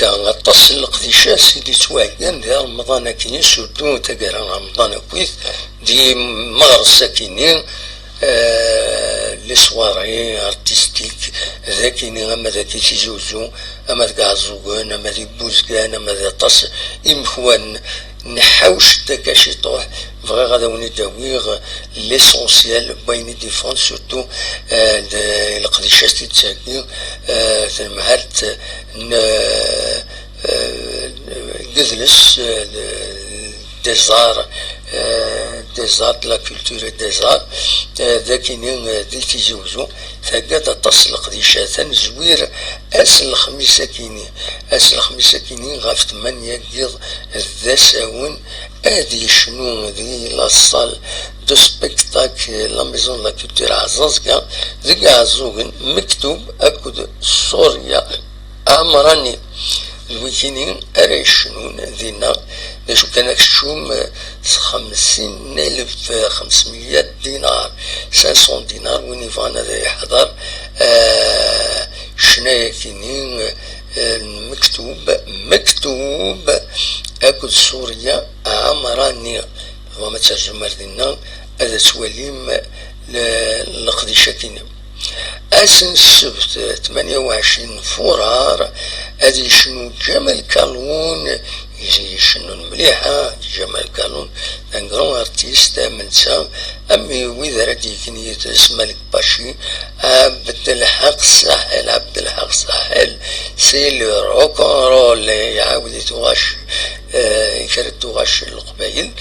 غطس القديشة سيدي تواجن دي رمضان كيني سردو تقرا رمضان كويث دي مغرس كيني لي سواري ارتستيك ذاكيني اما ذاكي تيزوزو اما ذاك عزوغان اما ذي بوزكان اما ذا طاس امخوان نحاوش داك شي طوح فغي غادا وني داويغ ليسونسيال بين ديفون سورتو القديشات تاكي تنمهات جزلس ديزار ديزار لا كولتور ديزار ذاكيني دي تيزوزو ثقات تصلق دي شاثن زوير اسل الخميسة كيني غاف 8 قيض ذا ساون ادي شنو ذي لاصال دو سبيكتاك لا ميزون لا كولتور عزازكا ذي عزوغن مكتوب اكد سوريا امراني الويكيني اريشنون ذينا شو كان كشوم 50,500 دينار 500 دينار وين يفان هذا يحضر شنايا كينين مكتوب اكل سوريا عمرانية وما ترجم مردنا هذا سواليم لقديشة كينين اسن السبت 28 فرار هذه شنو جمال كالون يجي شنو مليحة جمال كالون ان غران ارتيست منسا امي وإذا ردي كني اسمه لك باشي عبد الحق ساحل سي لو روك رول يعاود يتغش يكرد تغش القبايل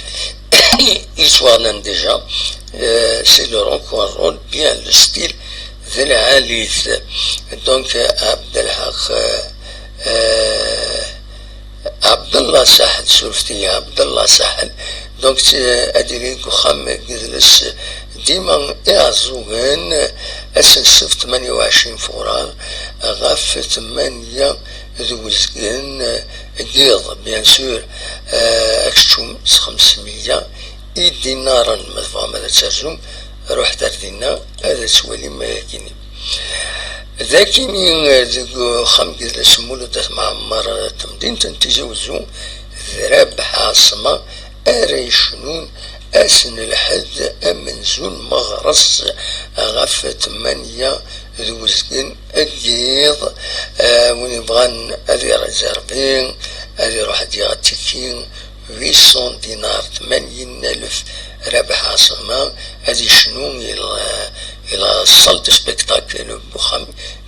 يسوانا ديجا سي لو روك رول بيان لو ستيل ذي العاليث دونك عبد الله ساحل سولفتي عبد الله ساحل دونك اديريك وخام جلس ديما اعزوغن اسن سف 28 فوران غاف 8 ذوزكن قيض بيان سور اكشوم 500 دينارا مفهوم هذا ترجم روح دردنا هذا سوالي ما يكيني ذاكيني ذو خام جلس مولد معمر تمدين تنتجوزو ذراب حاصمة اريشنون اسن الحد امنزون مغرس غف 8 ذوزكن اجيض وين بغان اذي ريزرفين اذي روح ديغاتيكين 800 دينار 80,000 ربح عاصمة هذه شنو الى صلت سبيكتاكل بخام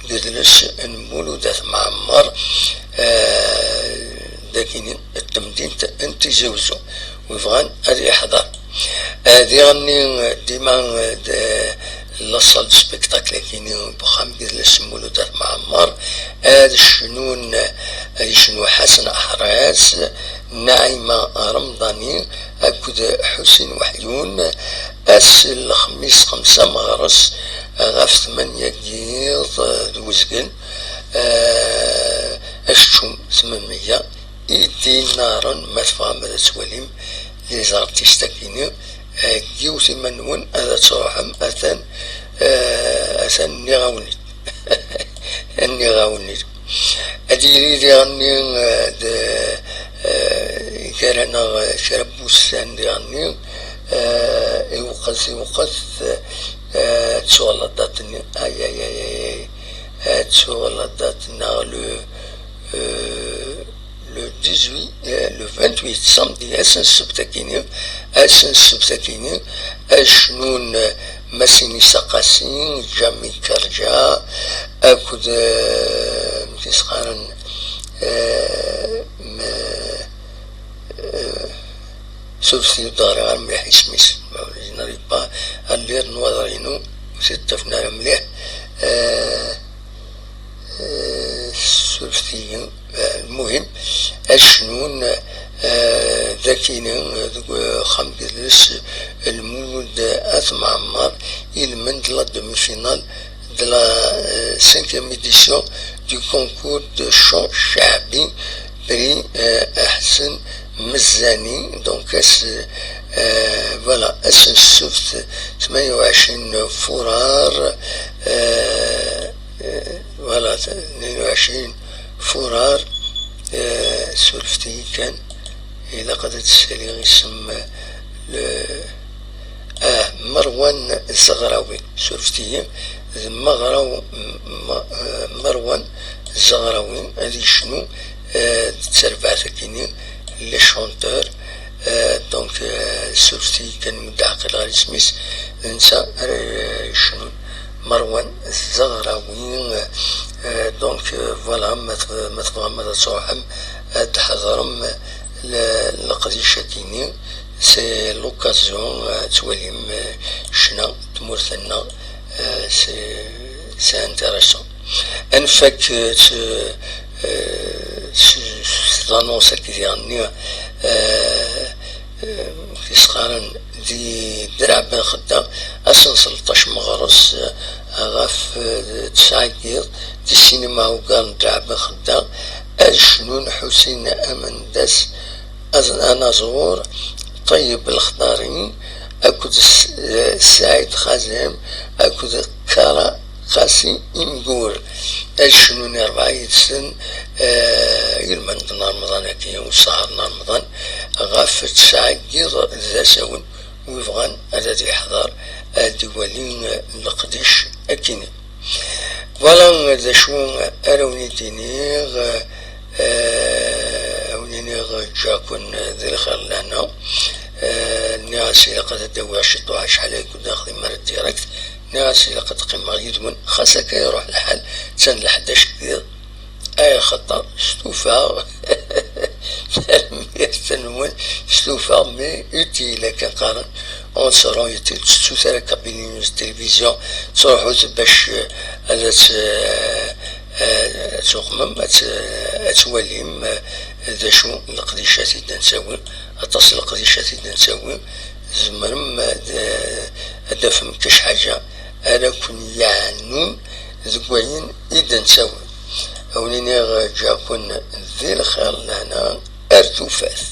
جدلس المولودات معمر داكين التمدين انت زوزو ويفغان هذه يحضر هذه غني ديما لاصال سبيكتاكل كيني بخام جدلس المولودات معمر هذا شنو حسن احراس نعيمة رمضاني أكد حسين وحيون أسل الخميس 5 مغرس غاف 8 قيض دوزقن أشتم 800 دينارا مدفع مدى سواليم لزارتي ستاكيني جيوثي منون هذا تروحم أثن نغاوني النغاوني أديري دي غني كارنا شربوسان يعني يوقف تولدتني اي تولدتنا لو 18 لو 28 سامدي اسن سبتكيني اشنون مسيني سقاسين جامي كرجا اكد متسقارن سوفسي دارا مليح اسميس ناري با اللير نوضرينو ستفنا مليح سوفسي المهم اشنون ذاكينين خام جلس المولود اثم عمار المن دلا دمي فينال de la 5e édition du concours de chant شعبي prix أحسن مزاني دونك فوالا اسن السبت 28 فرار فوالا 22 فرار سولفتي كان إلا قد تسالي اسم مروان الزغراوي سولفتي مروان الزغراوي هذه شنو تسربع ثكيني لي شونتور دونك سولفتي كان مدعقل غير سميس ننسى شنو مروان الزغراوي دونك فوالا ما تغمض صوحم تحضرم لقضيشة كيني سي لوكازيون تواليم شنا تمورثنا سي انتريسون انفاك لانونس كي يعني كيسقارن دي درع بن خدام أصلا 13 مغرس غاف تسعير دي السينما وقال درع بن خدام الشنون حسين أمن داس أنا زور طيب الخضارين أكد سعيد خازم أكد كارا قاسي إنجور الشنون 4 سن يلمن نهار رمضان كي وسهر نهار رمضان غاف تسعير ذا ساون ويفغان الذي يحضر الدولين القديش أكيني فوالا ذا شو أروني دينيغ أونينيغ جاكون ذي الخير لنا ناسي لقد تدوي شطوها شحال يكون داخل مرة ديريكت ناسي لقد قيمة يدمن خاصك يروح الحال تسان لحداش كثير أي خطر ستوفا تنمون ستوفا مي utile كنقارن اون سورون يوتيوب ستوثر كابينيوز تلفزيون تروحو باش هذا تقمم توليم ذا شو القديشات إذا نساوي أتصل القديشات إذا نساوي زمرم هذا فهم كاش حاجة أنا كن يعنون ذكوين إذا نساوي أوليني جاكون ذي الخير لنا أرتوفاث